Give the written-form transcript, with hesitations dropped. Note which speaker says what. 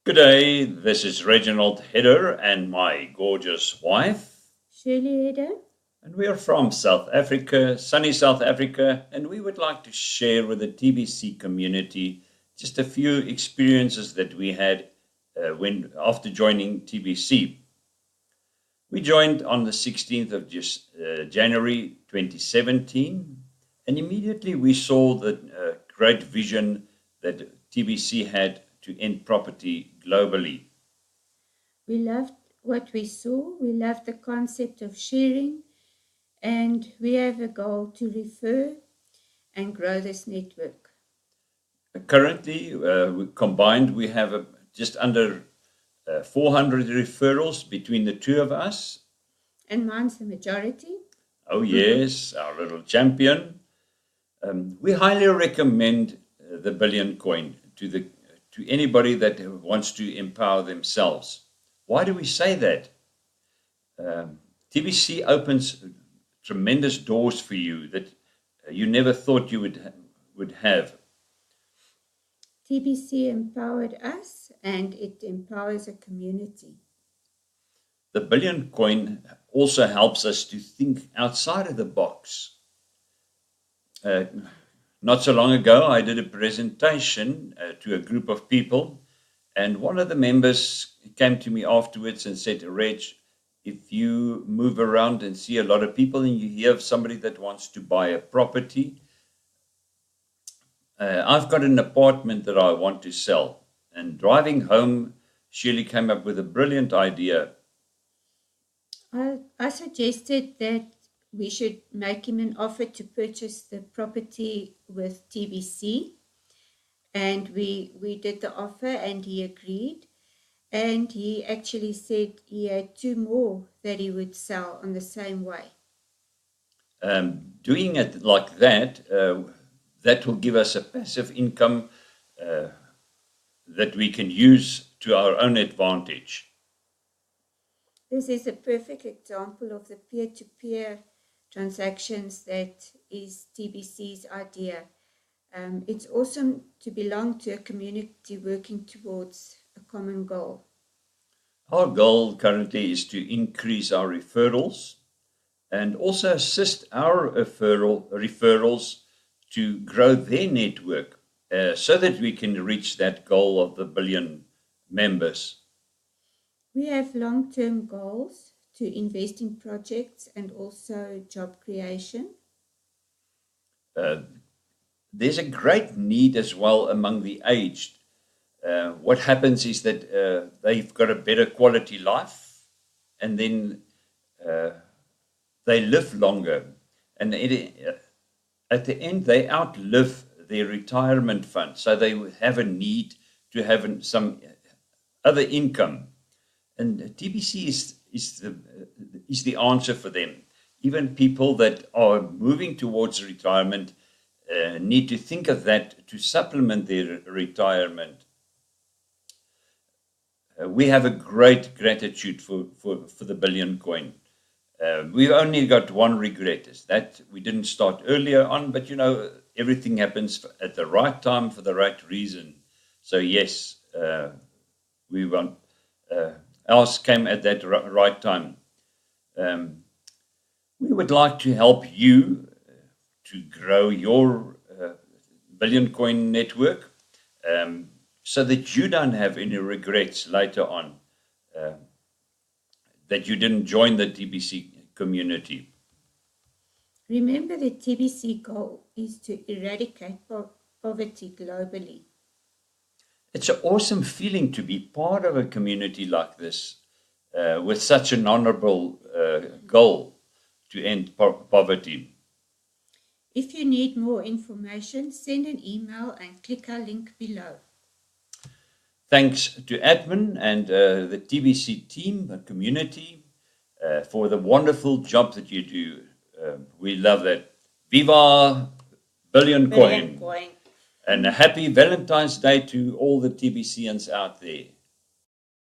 Speaker 1: Good day, this is Reginald Hedder and my gorgeous wife.
Speaker 2: Shirley, Hedder.
Speaker 1: And we are from South Africa, sunny South Africa, and we would like to share with the TBC community just a few experiences that we had when after joining TBC. We joined on the 16th of January 2017, and immediately we saw the great vision that TBC had to end poverty globally.
Speaker 2: We loved what we saw. We loved the concept of sharing, and we have a goal to refer and grow this network.
Speaker 1: Currently, combined, we have just under 400 referrals between the two of us.
Speaker 2: And mine's the majority.
Speaker 1: Oh, yes, our little champion. We highly recommend the Billion Coin to anybody that wants to empower themselves. Why do we say that? TBC opens tremendous doors for you that you never thought you would have.
Speaker 2: TBC empowered us, and it empowers a community.
Speaker 1: The Billion Coin also helps us to think outside of the box. Not so long ago, I did a presentation to a group of people, and one of the members came to me afterwards and said, Reg, if you move around and see a lot of people and you hear of somebody that wants to buy a property, I've got an apartment that I want to sell. And driving home, Shirley came up with a brilliant idea.
Speaker 2: I suggested that we should make him an offer to purchase the property with TBC. And we did the offer, and he agreed. And he actually said he had 2 more that he would sell on the same way.
Speaker 1: Doing it like that, that will give us a passive income that we can use to our own advantage.
Speaker 2: This is a perfect example of the peer-to-peer transactions that is TBC's idea. It's awesome to belong to a community working towards a common goal.
Speaker 1: Our goal currently is to increase our referrals and also assist our referrals to grow their network so that we can reach that goal of the billion members.
Speaker 2: We have long-term goals to invest in projects and also job creation.
Speaker 1: There's a great need as well among the aged. What happens is that they've got a better quality life, and then they live longer. And at the end, they outlive their retirement fund. So they have a need to have some other income. And TBC is the answer for them. Even people that are moving towards retirement need to think of that to supplement their retirement. We have a great gratitude for the Billion Coin. We've only got one regret, is that we didn't start earlier on, but everything happens at the right time for the right reason. So yes, we want ours came at that right time. We would like to help you to grow your Billion Coin network so that you don't have any regrets later on that you didn't join the TBC community.
Speaker 2: Remember, the TBC goal is to eradicate poverty globally.
Speaker 1: It's an awesome feeling to be part of a community like this with such an honorable goal to end poverty.
Speaker 2: If you need more information, send an email and click our link below.
Speaker 1: Thanks to admin and the TBC team, the community, for the wonderful job that you do. We love that. Viva Billion Coin!
Speaker 2: Coin.
Speaker 1: And a happy Valentine's Day to all the TBCians out there.